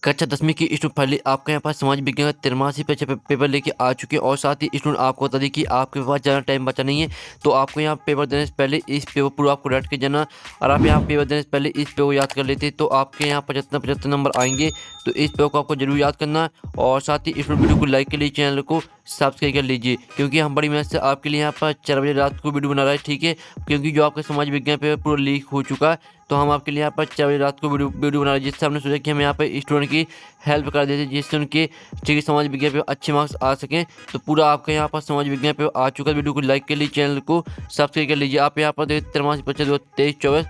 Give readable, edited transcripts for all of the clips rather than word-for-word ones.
कक्षा 10वीं की स्टूडेंट फाइनली आपके यहाँ पास समाज विज्ञान का 83 पेपर लेके आ चुके हैं। और साथ ही स्टूडेंट आपको बता दें कि आपके पास ज़्यादा टाइम बचा नहीं है, तो आपको यहाँ पेपर देने से पहले इस पेपर पूरा आपको रट के जाना। और आप यहाँ पेपर देने से पहले इस पेपर को याद कर लेते तो आपके यहाँ 75 नंबर आएंगे। तो इस पेपर को आपको जरूर याद करना। और साथ ही स्टूडेंट वीडियो को लाइक के लिए चैनल को सब्सक्राइब कर लीजिए, क्योंकि हम बड़ी मेहनत से आपके लिए यहाँ पर 4 बजे रात को वीडियो बना रहे हैं, ठीक है। क्योंकि जो आपका समाज विज्ञान पेपर पूरा लीक हो चुका है, तो हम आपके लिए यहाँ पर 4 बजे रात को वीडियो बना रहे हैं, जिससे हमने सोचा कि हम यहाँ पर स्टूडेंट की हेल्प कर देते, जिससे उनके ठीक समाज विज्ञान पे अच्छे मार्क्स आ सकें। तो पूरा आपका यहाँ पर समाज विज्ञान पे आ चुका है। वीडियो को लाइक कर लीजिए, चैनल को सब्सक्राइब कर लीजिए। आप यहाँ पर देखिए 83 25 23 24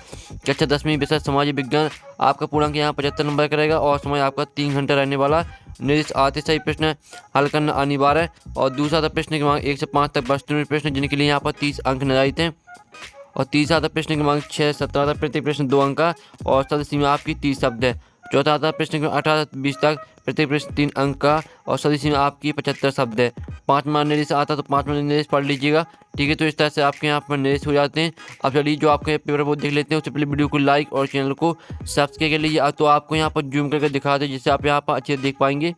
कक्षा 10वीं विषय समाज विज्ञान आपका पूर्णांक यहाँ 75 नंबर करेगा। और समय आपका 3 घंटा रहने वाला। निर्दिष्ट आते सही प्रश्न हल करना अनिवार्य है। और दूसरा था प्रश्न क्रमांक 1 से 5 तक वस्तुनिष्ठ प्रश्न, जिनके लिए यहाँ पर 30 अंक निर्धारित हैं। और तीसरा आता प्रश्न क्रमांक 6 17 तक प्रत्येक प्रश्न 2 अंक का और शब्द सीमा आपकी 30 शब्द है। चौथा आता प्रश्न क्रमांक 18 से 20 तक प्रत्येक प्रश्न 3 अंक का और शब्द सीमा आपकी 75 शब्द है। 5वां निर्देश आता तो 5वां निर्देश पढ़ लीजिएगा, ठीक है। तो इस तरह से आपके यहाँ पर निर्देश हो जाते हैं। अब चलिए जो आपके पेपर वो देख लेते हैं। उससे पहले वीडियो को लाइक और चैनल को सब्सक्राइब कर लीजिए। तो आपको यहाँ पर जूम करके दिखाते हैं, जिससे आप यहाँ पर अच्छे देख पाएंगे।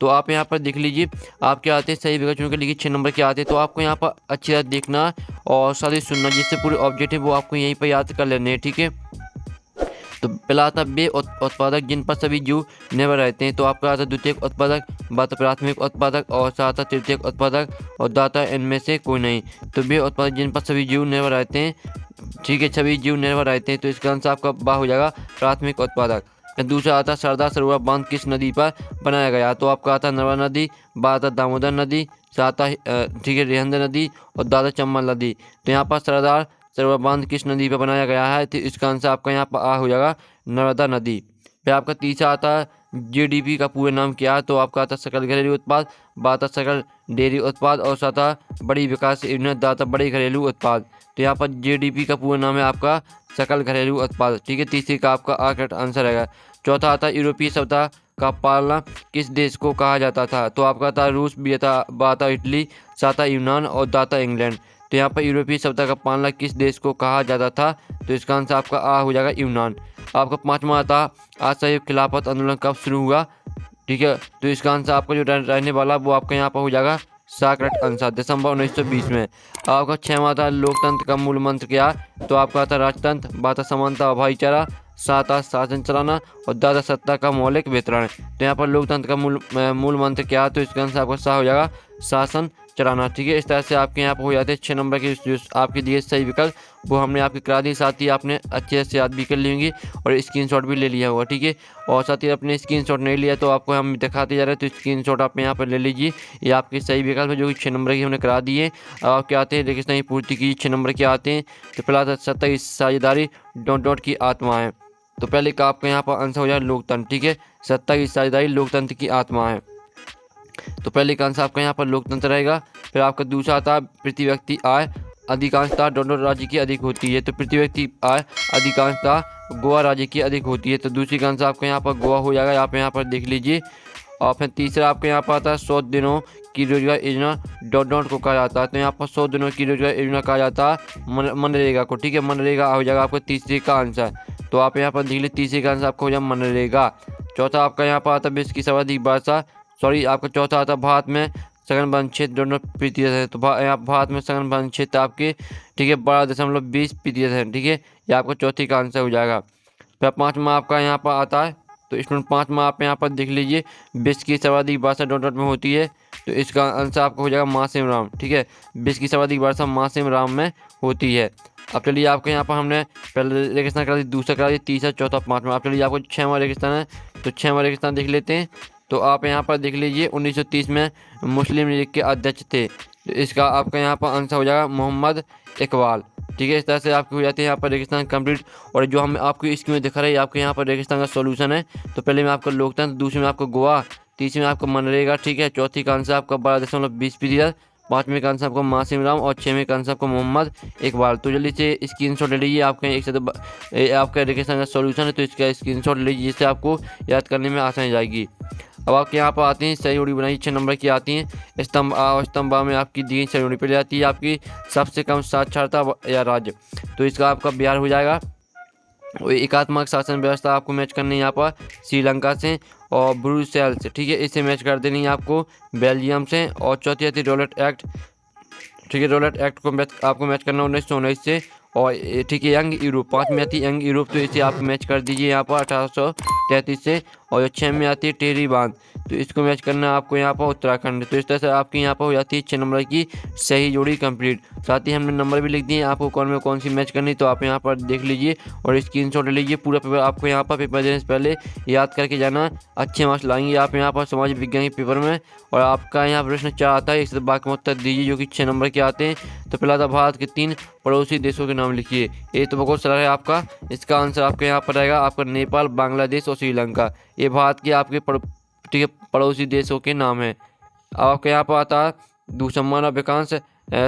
तो आप यहाँ पर देख लीजिए आपके आते हैं सही विकल्प चुन के लिखिए 6 नंबर के आते हैं। तो आपको यहाँ पर अच्छी तरह देखना और साथ ही सुनना, जिससे पूरे ऑब्जेक्ट है वो आपको यहीं पर याद कर लेने हैं, ठीक है। तो पहला आता बे उत्पादक जिन पर सभी जीव निर्भर रहते हैं। तो आपका आता द्वितीयक उत्पादक, बात प्राथमिक उत्पादक और साथ तृतीयक उत्पादक और दाता इनमें से कोई नहीं। तो बे उत्पादक जिन पर सभी जीव निर्भर रहते हैं, ठीक है, सभी जीव निर्भर रहते हैं। तो इसका आंसर आपका बा हो जाएगा प्राथमिक उत्पादक। दूसरा आता सरदार सरोवर बांध किस नदी पर बनाया गया। तो आपका आता नर्मदा नदी, बा आता दामोदर नदी, साता ठीक है रिहंद नदी और दादा चंबल नदी। तो यहाँ पर सरदार सरोवर बांध किस नदी पर बनाया गया है। तो इसका आंसर आपका यहाँ पर आ हो जाएगा नर्मदा नदी। फिर आपका तीसरा आता है जीडीपी का पूरे नाम क्या है। तो आपका आता सकल घरेलू उत्पाद, बाता सकल डेयरी उत्पाद और साता बड़ी विकास योजना, दाता बड़े घरेलू उत्पाद। तो यहाँ पर जीडीपी का पूरा नाम है आपका सकल घरेलू उत्पाद, ठीक है। तीसरे का आपका करेक्ट आंसर रहेगा। चौथा आता यूरोपीय सभ्यता का पालना किस देश को कहा जाता था। तो आपका था रूस, बाता इटली, साता यूनान और दाता इंग्लैंड। तो यहाँ पर यूरोपीय सभ्यता का पालना किस देश को कहा जाता था। तो इसका आंसर आपका आ हो जाएगा यूनान। आपका 5वां आता असहयोग खिलाफत आंदोलन कब शुरू हुआ, ठीक है। तो इसका आंसर आपका जो रहने वाला वो आपका यहाँ पर हो जाएगा करेक्ट आंसर दिसंबर 1920 में। आपका 6वां था लोकतंत्र का मूल मंत्र क्या। तो आपका था राजतंत्र, बाता समानता और भाईचारा, साता शासन चलाना और दादा सत्ता का मौलिक वितरण। तो यहाँ पर लोकतंत्र का मूल मंत्र क्या है। तो इसका आंसर आपका सा हो जाएगा शासन चलाना, ठीक है। इस तरह से आपके यहाँ पर हो जाते हैं 6 नंबर के जो आपके दिए सही विकल्प वो हमने आपके करा दिए। साथ ही आपने अच्छे से याद भी कर ली होंगी और स्क्रीनशॉट भी ले लिया होगा, ठीक है। और साथ ही आपने स्क्रीनशॉट नहीं लिया तो आपको हम दिखाते जा रहे हैं, तो स्क्रीनशॉट आप यहाँ पर ले लीजिए। ये आपके सही विकल्प है जो कि 6 नंबर की हमने करा दिए। अब आपके आते हैं रेगिस्तान की पूर्ति की 6 नंबर के आते हैं। तो पहला सत्ता की साझेदारी डॉट की आत्मा है। तो पहले का आपका यहाँ पर आंसर हो जाए लोकतंत्र, ठीक है। सत्ता की साझेदारी लोकतंत्र की आत्मा है। तो पहले का आंसर आपका यहाँ पर लोकतंत्र रहेगा। फिर आपका दूसरा आता है प्रति व्यक्ति आय अधिकांशतः डोडो राज्य की अधिक होती है। तो प्रति व्यक्ति आय अधिकांशतः गोवा राज्य की अधिक होती है। तो दूसरी का आंसर आपका यहाँ पर गोवा हो जाएगा, आप यहाँ पर देख लीजिए। और फिर तीसरा आपके यहाँ पर आता है 100 दिनों की रोजगार योजना डॉट को कहा जाता है। तो यहाँ पर 100 दिनों की रोजगार योजना कहा जाता है मनरेगा को, ठीक है। मनरेगा हो जाएगा आपका तीसरे का आंसर। तो आप यहाँ पर देख लीजिए तीसरे का आंसर आपका हो जाएगा मनरेगा। चौथा आपका यहाँ पर आता है विश्व की सर्वाधिक वर्षा, आपका चौथा आता है भारत में सघन वन क्षेत्र दोनों प्रतिशत है। तो भारत में सघन वन क्षेत्र आपके, ठीक है, 12.20% है, ठीक है। ये आपका चौथी का आंसर हो जाएगा। फिर 5वां आपका यहाँ पर आता है। तो स्टूडेंट 5वां आप यहाँ पर देख लीजिए विश्व की सर्वाधिक वर्षा डॉट में होती है। तो इसका आंसर आपका हो जाएगा मासेम राम, ठीक है। विश्व की सर्वाधिक वर्षा मासेम राम में होती है। अब चलिए आपके यहाँ पर हमने पहले रेगिस्तान करा दी, दूसरा करा दी, तीसरा चौथा 5वां। अब चलिए आपको 6वां रेगिस्तान है। तो 6वां रेगिस्तान देख लेते हैं। तो आप यहाँ पर देख लीजिए 1930 में मुस्लिम लीग के अध्यक्ष थे। तो इसका आपका यहाँ पर आंसर हो जाएगा मोहम्मद इकबाल, ठीक है। इस तरह से आपके हो जाते हैं यहाँ पर रेगिस्तान कंप्लीट। और जो हम आपको स्क्रीन में दिखा रहे हैं आपके यहाँ पर रेगिस्तान का सॉल्यूशन है। तो पहले में आपका लोकतंत्र, दूसरे में आपका गोवा, तीसरे में आपका मनरेगा, ठीक है। चौथी का आंसर आपका 12.20%, 5वें का आंसर आपको मासिम राम और 6वें का आंसर आपको मोहम्मद इकबाल। तो जल्दी से स्क्रीनशॉट ले लीजिए। आपके एक से आपका रेगिस्तान का सॉल्यूशन है, तो इसका स्क्रीनशॉट ले लीजिए, जिससे आपको याद करने में आसानी जाएगी। अब आपके यहाँ पर आती हैं सही जोड़ी बनाई 6 नंबर की आती हैं। स्तंभ आ और स्तंभ बा में आपकी दी सही जोड़ी पड़ जाती है आपकी सबसे कम साक्षरता या राज्य। तो इसका आपका बिहार हो जाएगा। एकात्मक शासन व्यवस्था आपको मैच करनी है यहाँ पर श्रीलंका से। और ब्रुसेल्स, ठीक है, इससे मैच कर देनी है आपको बेल्जियम से। और चौथी आती है रौलट एक्ट, ठीक है, रौलट एक्ट को आपको मैच करना 1919 से। और ठीक है यंग यूरोप, 5 में आती है यंग यूरोप, तो इसे आप मैच कर दीजिए यहाँ पर 1833 से। और 6 में आती है टेरी बांध, तो इसको मैच करना है आपको यहाँ पर उत्तराखंड। तो इस तरह से आपकी यहाँ पर हो जाती है 6 नंबर की सही जोड़ी कंप्लीट। साथ ही हमने नंबर भी लिख दिए आपको कौन में कौन सी मैच करनी, तो आप यहाँ पर देख लीजिए और स्क्रीनशॉट ले लीजिए। पूरा पेपर आपको यहाँ पर पेपर देने से पहले याद करके जाना, अच्छे मार्क्स लाएंगे आप यहाँ पर समाज विज्ञान के पेपर में। और आपका यहाँ प्रश्न 4 आता है, इस बाकी में उत्तर दीजिए जो कि 6 नंबर के आते हैं। तो पहला था भारत के 3 पड़ोसी देशों के नाम लिखिए। ये तो बहुत सारा है आपका, इसका आंसर आपके यहाँ पर रहेगा आपका नेपाल, बांग्लादेश और श्रीलंका। ये भारत के आपके ठीक है पड़ोसी देशों के नाम है। अब आपके यहाँ पर आता है दूसरा मानव विकास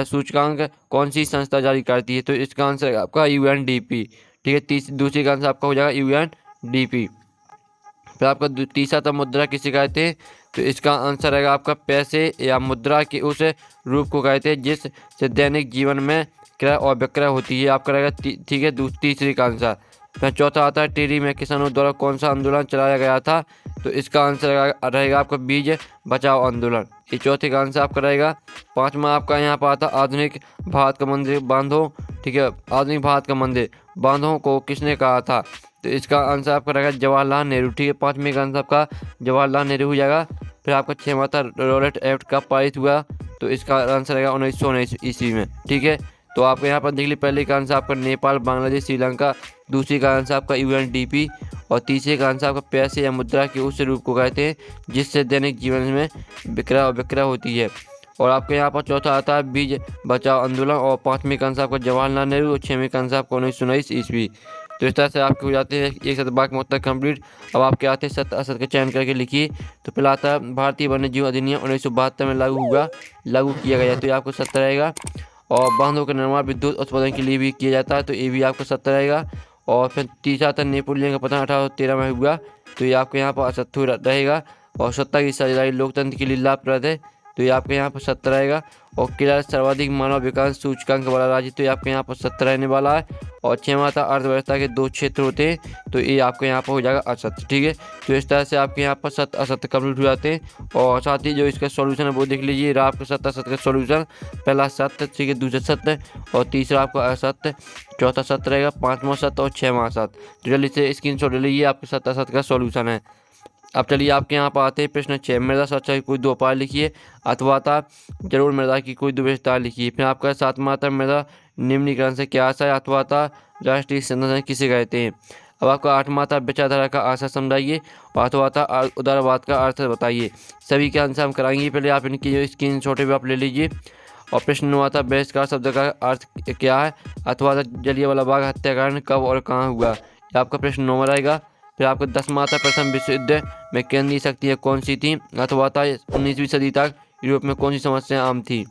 सूचकांक कौन सी संस्था जारी करती है, तो इसका आंसर है आपका UNDP, ठीक है। दूसरी का आंसर आपका हो जाएगा UNDP। फिर आपका तीसरा था मुद्रा किसे कहते हैं, तो इसका आंसर रहेगा आपका पैसे या मुद्रा के उस रूप को कहते हैं जिससे दैनिक जीवन में क्रय और विक्रय होती है, आपका रहेगा ठीक है तीसरी का आंसर। फिर चौथा आता है टिहरी में किसानों द्वारा कौन सा आंदोलन चलाया गया था, तो इसका आंसर रहेगा आपका बीज बचाओ आंदोलन, ये चौथे का आंसर आपका रहेगा। पाँचवा आपका यहाँ पर आता आधुनिक भारत का मंदिर बांधो, ठीक है, आधुनिक भारत का मंदिर बांधो को किसने कहा था, तो इसका आंसर आपका रहेगा जवाहरलाल नेहरू, ठीक है। पाँचवें का आंसर आपका जवाहरलाल नेहरू हो जाएगा। फिर आपका 6वां था रौलट एक्ट कब पारित हुआ, तो इसका आंसर रहेगा 1919 ईस्वी में, ठीक है। तो आपको यहाँ पर देख लीजिए, पहले का आंसर आपका नेपाल, बांग्लादेश, श्रीलंका, दूसरी का आंसर आपका UNDP और तीसरे का आंसर आपका पैसे या मुद्रा के उस रूप को कहते हैं जिससे दैनिक जीवन में विक्रय होती है। और आपके यहाँ पर चौथा आता है बीज बचाओ आंदोलन और पाँचवें का आंसर आपका जवाहरलाल नेहरू और 6वें का आंसर आपका 1919 ईस्वी। तो इस तरह से आपके हो जाते हैं एक शतभाग में उत्तर कंप्लीट। अब आपके आते हैं सत्य असत्य का चयन करके लिखिए। तो पहला आता है भारतीय वन्यजीव अधिनियम 1972 में लागू किया गया, तो ये आपको सत्य रहेगा। और बांधों का निर्माण विद्युत उत्पादन के लिए भी किया जाता है, तो ये भी आपको सत्य रहेगा। और फिर तीसरा आता है नेपोलियन का पतन 1813 में हुआ, तो ये आपके यहाँ पर असत्य रहेगा। और सत्ता की साझेदारी लोकतंत्र के लिए लाभप्रद है, तो ये आपके यहाँ पर सत्य रहेगा। और केरल सर्वाधिक मानव विकास सूचकांक वाला राज्य, तो ये आपके यहाँ पर सत्य रहने वाला है। और 6वां था अर्थव्यवस्था के 2 क्षेत्र होते हैं, तो ये आपके यहाँ पर हो जाएगा असत्य, ठीक है। तो इस तरह से आपके यहाँ पर सत्य असत्य कंप्लीट हो जाते हैं। और साथ ही जो इसका सॉल्यूशन है वो देख लीजिए, रहा आपका सत्य असत्य का सॉल्यूशन। पहला सत्य, ठीक है, दूसरा सत्य और तीसरा आपका असत्य, चौथा सत्य रहेगा, 5वां सत्य और 6वां सत्य। तो जल्दी से स्क्रीनशॉट ले लीजिए, आपके सत्य असत्य का सॉल्यूशन है। अब चलिए आपके यहाँ पर आते हैं प्रश्न 6, मृदा सुरक्षा की कोई 2 उपाय लिखिए, अथवा था जरूर मृदा की कोई 2 विशेषता लिखिए। फिर आपका 7वां आता मृदा निम्नीकरण से क्या आशा है, अथवा था राष्ट्रीय संरक्षण किसे कहते हैं। अब आपका 8वां था विचारधारा का आशय समझाइए, और अथवा था उदारवाद का अर्थ बताइए। सभी के आंसर हम कराएंगे, पहले आप इनकी जो स्क्रीनशॉट भी आप ले लीजिए। और प्रश्न 9 था बहिष्कार शब्द का अर्थ क्या है, अथवा था जलियांवाला बाग हत्याकांड कब और कहाँ हुआ, ये आपका प्रश्न 9 रहेगा। फिर आपका 10वां था प्रथम विश्व युद्ध में केंद्रीय शक्तियाँ कौन सी थी, अथवा था 19वीं सदी तक यूरोप में कौन सी समस्याएं आम थी।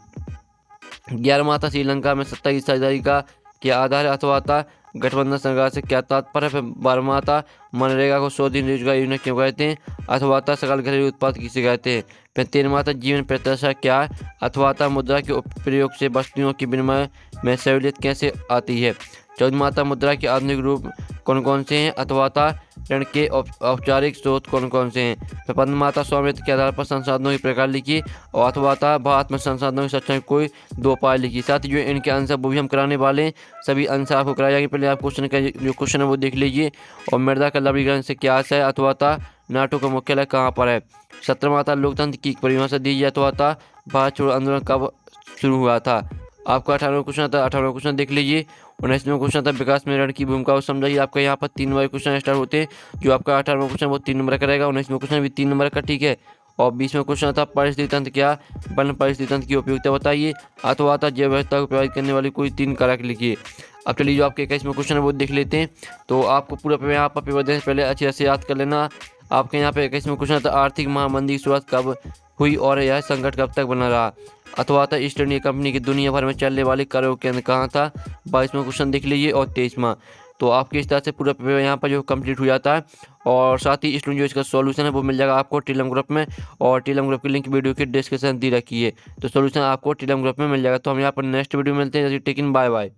11वां था श्रीलंका में सत्ता की साझेदारी का क्या आधार है, अथवा था गठबंधन संघर्ष से क्या तात्पर्य। फिर 12वां था मनरेगा को 100 दिन रोजगार योजना क्यों कहते हैं, अथवा था सकल घरेलू उत्पाद किसे कहते हैं। फिर 13वां था जीवन प्रत्याशा क्या है, अथवा था मुद्रा के प्रयोग से वस्तुओं के विनिमय में सहूलियत कैसे आती है। 14वां था मुद्रा के आधुनिक रूप कौन कौन से हैं, अथवा था ऋण के औपचारिक स्रोत कौन कौन से हैं। फिर 15वां था स्वामित्व के आधार पर संसाधनों के प्रकार लिखिए, और अथवा था भारत में संसाधनों की सुरक्षा के कोई 2 उपाय लिखिए। साथ ही जो इनके आंसर वो भी हम कराने वाले हैं, सभी आंसर आपको कराए जाएंगे। पहले आप क्वेश्चन का जो क्वेश्चन है वो देख लीजिए। और मृदा का लवणीकरण से क्या आशय है, अथवा था नाटो का मुख्यालय कहाँ पर है। 17वां था लोकतंत्र की परिभाषा दीजिए, अथवा था भारत छोड़ो आंदोलन कब शुरू हुआ था। आपका 18वां क्वेश्चन था, 18वां क्वेश्चन देख लीजिए। 19वां क्वेश्चन था विकास में ऋण की भूमिका को समझाइए। आपका यहाँ पर 3 नंबर क्वेश्चन स्टार्ट होते हैं, जो आपका 18वां क्वेश्चन वो 3 नंबर का रहेगा, 19वां क्वेश्चन भी 3 नंबर का, ठीक है। और 20वां क्वेश्चन था परिस्थिति तंत्र क्या, वन परिस्थिति तंत्र की उपयोगिता बताइए, अथवा था जैव व्यवस्था को प्रभावित करने वाली कोई 3 कारक लिखिए। अब चलिए जो आपके 21वां क्वेश्चन है वो देख लेते हैं। तो आपको पूरा पेपर यहाँ पर पेपर देने से पहले अच्छी तरह से याद कर लेना। आपके यहाँ पे 21वां क्वेश्चन था आर्थिक महामंदी की शुरुआत कब हुई और यह संकट कब तक बना रहा, अथवा था ईस्ट इंडिया कंपनी की दुनिया भर में चलने वाले कार्यों केंद्र कहाँ था। 22वां क्वेश्चन देख लीजिए। और 23वां। तो आपके इस तरह से पूरा पेपर यहाँ पर जो कंप्लीट हो जाता है। और साथ ही स्टूडेंट जो इसका सॉल्यूशन है वो मिल जाएगा आपको टेलीग्राम ग्रुप में, और टेलीग्राम ग्रुप की लिंक वीडियो की डिस्क्रिप्शन दी रखी है, तो सॉल्यूशन आपको टेलीग्राम ग्रुप में मिल जाएगा। तो हम यहाँ पर नेक्स्ट वीडियो मिलते हैं, टेकिंग बाय बाय।